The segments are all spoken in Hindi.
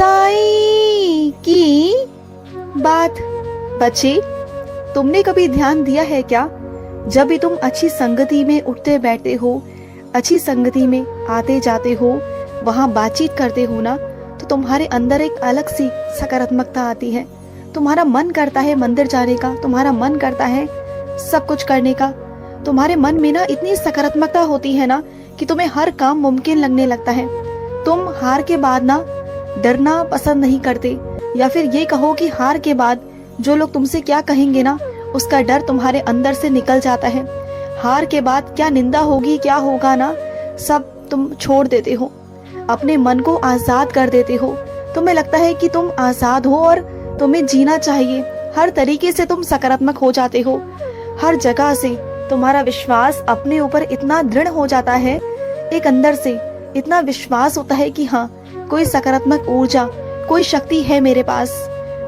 साईं की बात। बच्चे, तुमने कभी ध्यान दिया है क्या, जब भी तुम अच्छी संगति में उठते बैठते हो, अच्छी संगति में आते जाते हो, वहाँ बातचीत करते हो ना, तो तुम्हारे अंदर एक अलग सी सकारात्मकता आती है। तुम्हारा मन करता है मंदिर जाने का, तुम्हारा मन करता है सब कुछ करने का। तुम्हारे मन में ना इतनी सकारात्मकता होती है ना कि तुम्हें हर काम मुमकिन लगने लगता है। तुम हार के बाद ना डरना पसंद नहीं करते, या फिर ये कहो कि हार के बाद जो लोग तुमसे क्या कहेंगे ना, उसका डर तुम्हारे अंदर से निकल जाता है। हार के बाद क्या निंदा होगी, क्या होगा ना, सब तुम छोड़ देते हो, अपने मन को आजाद कर देते हो। तुम्हें लगता है कि तुम आजाद हो और तुम्हें जीना चाहिए। हर तरीके से तुम सकारात्मक हो जाते हो, हर जगह से तुम्हारा विश्वास अपने ऊपर इतना दृढ़ हो जाता है, एक अंदर से इतना विश्वास होता है कि हाँ, कोई सकारात्मक ऊर्जा, कोई शक्ति है मेरे पास,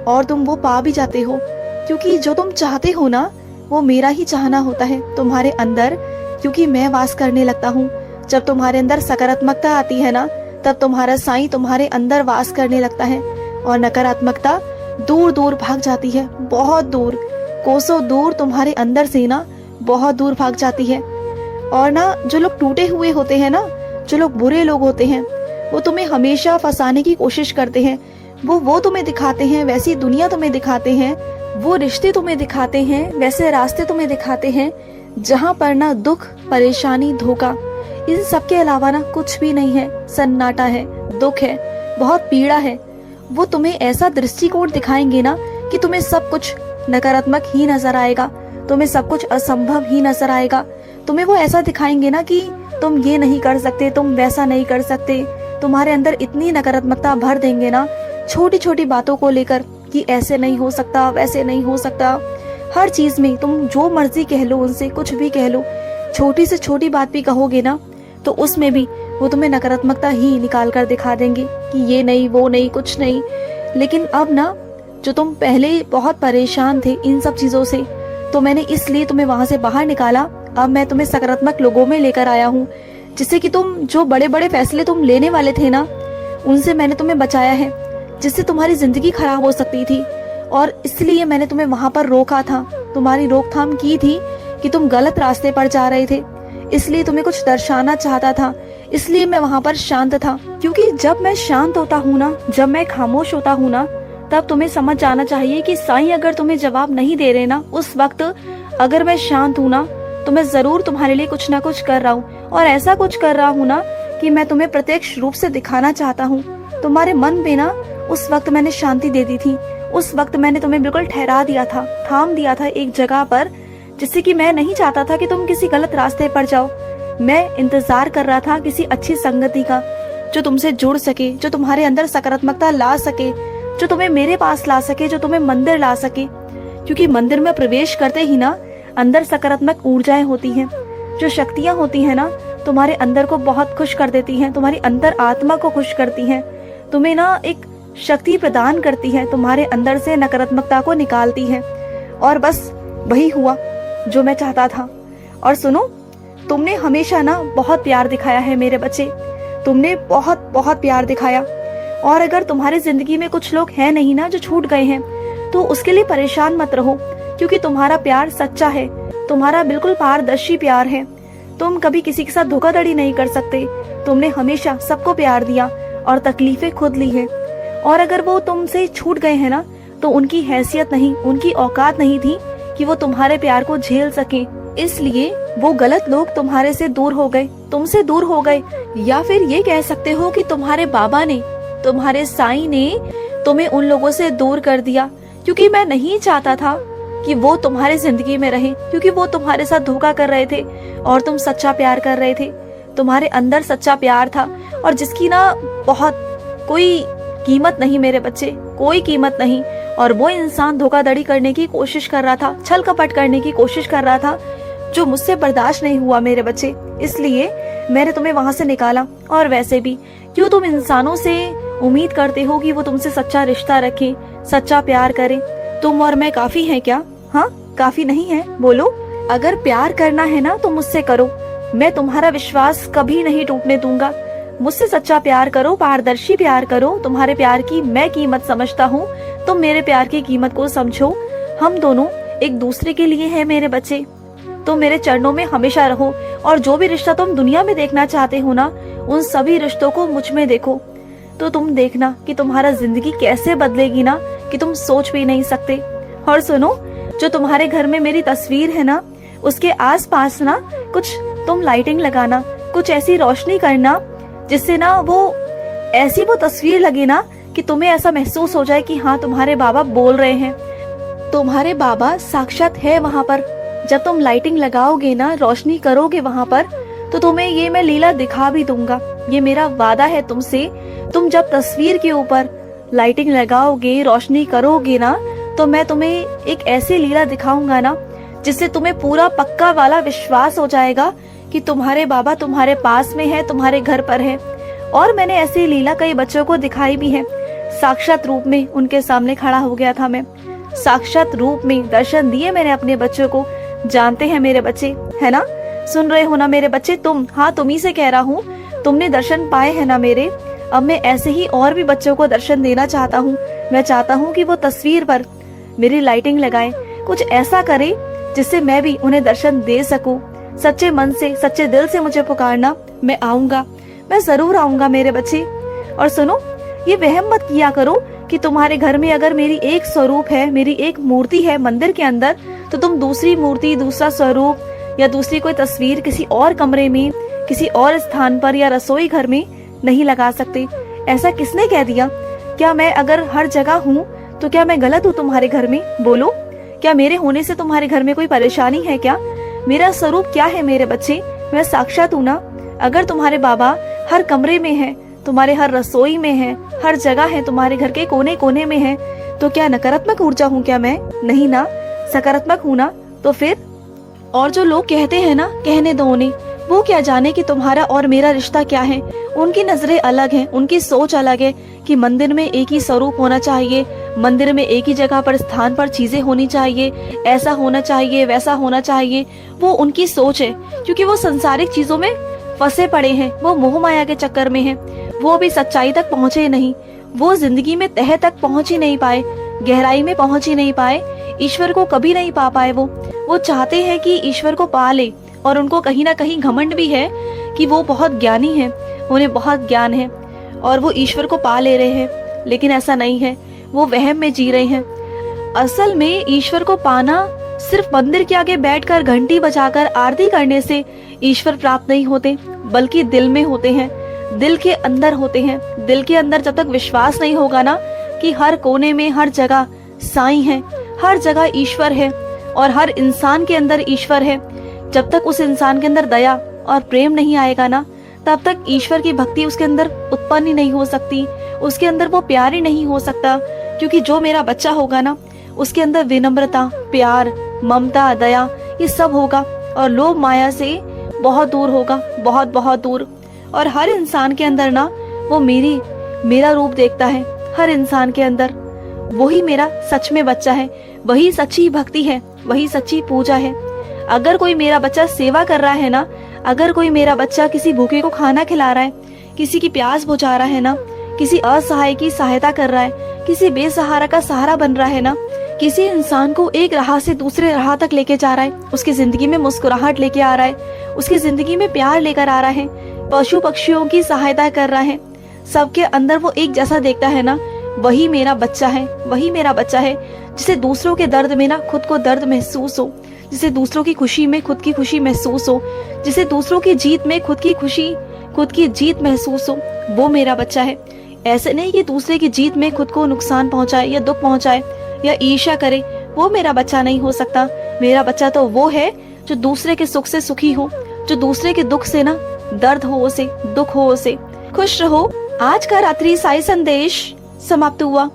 और तुम वो पा भी जाते हो। क्योंकि जो तुम चाहते हो ना, वो मेरा ही चाहना होता है तुम्हारे अंदर, क्योंकि मैं वास करने लगता हूँ। जब तुम्हारे अंदर सकारात्मकता आती है ना, तब तुम्हारा साईं तुम्हारे अंदर वास करने लगता है, और नकारात्मकता दूर दूर भाग जाती है, बहुत दूर, कोसों दूर तुम्हारे अंदर से ना बहुत दूर भाग जाती है। और ना जो लोग टूटे हुए होते हैं ना, जो लोग बुरे लोग होते हैं, वो तुम्हें हमेशा फंसाने की कोशिश करते हैं। वो तुम्हें दिखाते हैं, वैसी दुनिया तुम्हें दिखाते हैं, वो रिश्ते तुम्हें दिखाते हैं, वैसे रास्ते तुम्हें दिखाते हैं, जहाँ पर ना दुख, परेशानी, धोखा, इन सब के अलावा ना कुछ भी नहीं है। सन्नाटा है, दुख है, बहुत पीड़ा है। वो तुम्हें ऐसा दृष्टिकोण दिखाएंगे ना कि तुम्हें सब कुछ नकारात्मक ही नजर आएगा, तुम्हें सब कुछ असंभव ही नजर आएगा। तुम्हें वो ऐसा दिखाएंगे ना कि तुम ये नहीं कर सकते, तुम वैसा नहीं कर सकते। तुम्हारे अंदर इतनी नकारात्मकता भर देंगे ना, छोटी छोटी बातों को लेकर, कि ऐसे नहीं हो सकता, वैसे नहीं हो सकता। हर चीज में तुम जो मर्जी कह लो, उनसे कुछ भी कह लो, छोटी से छोटी बात भी कहोगे ना, तो उसमें भी वो तुम्हें नकारात्मकता ही निकाल कर दिखा देंगे कि ये नहीं, वो नहीं, कुछ नहीं। लेकिन अब ना, जो तुम पहले बहुत परेशान थे इन सब चीजों से, तो मैंने इसलिए तुम्हें वहां से बाहर निकाला। अब मैं तुम्हें सकारात्मक लोगों में लेकर आया हूँ, जिससे कि तुम जो बड़े बड़े फैसले तुम लेने वाले थे ना, उनसे मैंने तुम्हें बचाया है, जिससे तुम्हारी जिंदगी खराब हो सकती थी। और इसलिए मैंने तुम्हें वहां पर रोका था, तुम्हारी रोकथाम की थी कि तुम गलत रास्ते पर जा रहे थे। इसलिए तुम्हें कुछ दर्शाना चाहता था, इसलिए मैं वहां पर शांत था। क्योंकि जब मैं शांत होता हूँ ना, जब मैं खामोश होता हूँ ना, तब तुम्हें समझ जाना चाहिए कि साईं अगर तुम्हें जवाब नहीं दे रहे ना, उस वक्त अगर मैं शांत हूँ ना, तो मैं जरूर तुम्हारे लिए कुछ ना कुछ कर रहा हूँ। और ऐसा कुछ कर रहा हूँ ना कि मैं तुम्हें प्रत्यक्ष रूप से दिखाना चाहता हूँ। तुम्हारे मन में ना उस वक्त मैंने शांति दे दी थी, उस वक्त मैंने तुम्हें बिल्कुल ठहरा दिया था, थाम दिया था एक जगह पर, जिससे कि मैं नहीं चाहता था कि तुम किसी गलत रास्ते पर जाओ। मैं इंतजार कर रहा था किसी अच्छी संगति का, जो तुमसे जुड़ सके, जो तुम्हारे अंदर सकारात्मकता ला सके, जो तुम्हें मेरे पास ला सके, जो तुम्हें मंदिर ला सके। क्योंकि मंदिर में प्रवेश करते ही ना अंदर सकारात्मक ऊर्जाएं होती हैं, जो शक्तियां होती हैं ना, तुम्हारे अंदर को बहुत खुश कर देती हैं, तुम्हारी अंतर आत्मा को खुश करती हैं, तुम्हें ना एक शक्ति प्रदान करती है, तुम्हारे अंदर से नकारात्मकता को निकालती है। और बस वही हुआ जो मैं चाहता था। और सुनो, तुमने हमेशा ना बहुत प्यार दिखाया है मेरे बच्चे, तुमने बहुत बहुत प्यार दिखाया। और अगर तुम्हारी जिंदगी में कुछ लोग हैं नहीं ना, जो छूट गए हैं, तो उसके लिए परेशान मत रहो, क्योंकि तुम्हारा प्यार सच्चा है, तुम्हारा बिल्कुल पारदर्शी प्यार है। तुम कभी किसी के साथ धोखाधड़ी नहीं कर सकते। तुमने हमेशा सबको प्यार दिया और तकलीफें खुद ली है। और अगर वो तुमसे छूट गए हैं ना, तो उनकी हैसियत नहीं, उनकी औकात नहीं थी कि वो तुम्हारे प्यार को झेल सके। इसलिए वो गलत लोग तुम्हारे से दूर हो गए, तुमसे दूर हो गए। या फिर ये कह सकते हो कि तुम्हारे बाबा ने, तुम्हारे साईं ने तुम्हें उन लोगों से दूर कर दिया, क्योंकि मैं नहीं चाहता था कि वो तुम्हारी जिंदगी में रहे, क्योंकि वो तुम्हारे साथ धोखा कर रहे थे और तुम सच्चा प्यार कर रहे थे। तुम्हारे अंदर सच्चा प्यार था, और जिसकी ना बहुत कोई कीमत नहीं मेरे बच्चे, कोई कीमत नहीं। और वो इंसान धोखाधड़ी करने की कोशिश कर रहा था, छल कपट करने की कोशिश कर रहा था, जो मुझसे बर्दाश्त नहीं हुआ मेरे बच्चे। इसलिए मैंने तुम्हें वहां से निकाला। और वैसे भी क्यों तुम इंसानों से उम्मीद करते हो कि वो तुमसे सच्चा रिश्ता रखें, सच्चा प्यार करें? तुम और मैं काफी हैं क्या? हाँ, काफी नहीं है? बोलो। अगर प्यार करना है ना, तो मुझसे करो, मैं तुम्हारा विश्वास कभी नहीं टूटने दूंगा। मुझसे सच्चा प्यार करो, पारदर्शी प्यार करो। तुम्हारे प्यार की मैं कीमत समझता हूँ, तुम मेरे प्यार की कीमत को समझो। हम दोनों एक दूसरे के लिए हैं मेरे बच्चे। तुम मेरे चरणों में हमेशा रहो और जो भी रिश्ता तुम दुनिया में देखना चाहते हो ना, उन सभी रिश्तों को मुझ में देखो। तो तुम देखना कि तुम्हारा जिंदगी कैसे बदलेगी ना, कि तुम सोच भी नहीं सकते। और सुनो, जो तुम्हारे घर में मेरी तस्वीर है ना, उसके आसपास ना कुछ तुम लाइटिंग लगाना, कुछ ऐसी रोशनी करना जिससे ना वो ऐसी वो तस्वीर लगे ना कि तुम्हें ऐसा महसूस हो जाए कि हाँ, तुम्हारे बाबा बोल रहे हैं, तुम्हारे बाबा साक्षात है वहाँ पर। जब तुम लाइटिंग लगाओगे ना, रोशनी करोगे वहाँ पर, तो तुम्हें ये मैं लीला दिखा भी दूंगा। ये मेरा वादा है तुमसे। तुम जब तस्वीर के ऊपर लाइटिंग लगाओगे, रोशनी करोगे ना, तो मैं तुम्हें एक ऐसी लीला दिखाऊंगा ना जिससे तुम्हें पूरा पक्का वाला विश्वास हो जाएगा कि तुम्हारे बाबा तुम्हारे पास में है, तुम्हारे घर पर है। और मैंने ऐसी लीला कई बच्चों को दिखाई भी है। साक्षात रूप में उनके सामने खड़ा हो गया था मैं, साक्षात रूप में दर्शन दिए मैंने अपने बच्चों को। जानते हैं मेरे बच्चे, है ना? सुन रहे हो ना मेरे बच्चे? तुम, हाँ, तुम ही से कह रहा हूँ, तुमने दर्शन पाए हैं ना मेरे। अब मैं ऐसे ही और भी बच्चों को दर्शन देना चाहता हूँ। मैं चाहता हूँ कि वो तस्वीर पर मेरी लाइटिंग लगाए, कुछ ऐसा करे जिससे मैं भी उन्हें दर्शन दे सकूं। सच्चे मन से, सच्चे दिल से मुझे पुकारना, मैं आऊंगा, मैं जरूर आऊंगा मेरे बच्चे। और सुनो, ये वहम मत किया करो कि तुम्हारे घर में अगर मेरी एक स्वरूप है, मेरी एक मूर्ति है मंदिर के अंदर, तो तुम दूसरी मूर्ति, दूसरा स्वरूप या दूसरी कोई तस्वीर किसी और कमरे में, किसी और स्थान पर या रसोई घर में नहीं लगा सकते। ऐसा किसने कह दिया? क्या मैं अगर हर जगह हूँ तो क्या मैं गलत हूँ तुम्हारे घर में? बोलो, क्या मेरे होने से तुम्हारे घर में कोई परेशानी है क्या? मेरा स्वरूप क्या है मेरे बच्चे? मैं साक्षात हूँ ना। अगर तुम्हारे बाबा हर कमरे में है, तुम्हारे हर रसोई में है, हर जगह है, तुम्हारे घर के कोने कोने में है, तो क्या नकारात्मक ऊर्जा हूँ क्या मैं? नहीं ना, सकारात्मक हूँ ना। तो फिर और जो लोग कहते हैं ना, कहने दो उन्हें, वो क्या जाने कि तुम्हारा और मेरा रिश्ता क्या है। उनकी नजरें अलग हैं, उनकी सोच अलग है कि मंदिर में एक ही स्वरूप होना चाहिए, मंदिर में एक ही जगह पर, स्थान पर चीजें होनी चाहिए, ऐसा होना चाहिए, वैसा होना चाहिए। वो उनकी सोच है, क्योंकि वो संसारिक चीजों में फंसे पड़े हैं, वो मोह माया के चक्कर में हैं। वो अभी सच्चाई तक पहुंचे नहीं, वो जिंदगी में तह तक पहुंच ही नहीं पाए, गहराई में पहुंच ही नहीं पाए, ईश्वर को कभी नहीं पा पाए। वो चाहते हैं कि ईश्वर को पा ले, और उनको कहीं ना कहीं घमंड भी है कि वो बहुत ज्ञानी है, उन्हें बहुत ज्ञान है और वो ईश्वर को पा ले रहे हैं। लेकिन ऐसा नहीं है, वो वहम में जी रहे हैं। असल में ईश्वर को पाना सिर्फ मंदिर के आगे बैठकर घंटी बजाकर आरती करने से ईश्वर प्राप्त नहीं होते, बल्कि दिल में होते हैं, दिल के अंदर होते हैं। दिल के अंदर जब तक विश्वास नहीं होगा ना कि हर कोने में, हर जगह साईं है, हर जगह ईश्वर है और हर इंसान के अंदर ईश्वर है, जब तक उस इंसान के अंदर दया और प्रेम नहीं आएगा ना, तब तक ईश्वर की भक्ति उसके अंदर उत्पन्न ही नहीं हो सकती, उसके अंदर वो प्यार ही नहीं हो सकता। क्योंकि जो मेरा बच्चा होगा ना, उसके अंदर विनम्रता, प्यार, ममता, दया, ये सब होगा और लोभ माया से बहुत दूर होगा, बहुत बहुत दूर। और हर इंसान के अंदर ना वो मेरा रूप देखता है, हर इंसान के अंदर वही मेरा सच में बच्चा है, वही सच्ची भक्ति है, वही सच्ची पूजा है। अगर कोई मेरा बच्चा सेवा कर रहा है ना, अगर कोई मेरा बच्चा किसी भूखे को खाना खिला रहा है, किसी की प्यास बुझा रहा है ना, किसी असहाय की सहायता कर रहा है, किसी बेसहारा का सहारा बन रहा है ना, किसी इंसान को एक राह से दूसरे राह तक लेके जा रहा है, उसकी जिंदगी में मुस्कुराहट लेके आ रहा है, उसकी जिंदगी में प्यार लेकर आ रहा है, पशु पक्षियों की सहायता कर रहा है, सबके अंदर वो एक जैसा देखता है ना, वही मेरा बच्चा है, वही मेरा बच्चा है। जिसे दूसरों के दर्द में ना खुद को दर्द महसूस हो, जिसे दूसरों की खुशी में खुद की खुशी महसूस हो, जिसे दूसरों की जीत में खुद की जीत महसूस हो, वो मेरा बच्चा है। ऐसे नहीं कि दूसरे की जीत में खुद को नुकसान पहुंचाए या दुख पहुंचाए या ईर्ष्या करे, वो मेरा बच्चा नहीं हो सकता। मेरा बच्चा तो वो है जो दूसरे के सुख से सुखी हो, जो दूसरे के दुख से ना दर्द हो उसे, दुख हो उसे। खुश रहो। आज का रात्रि साई संदेश समाप्त हुआ।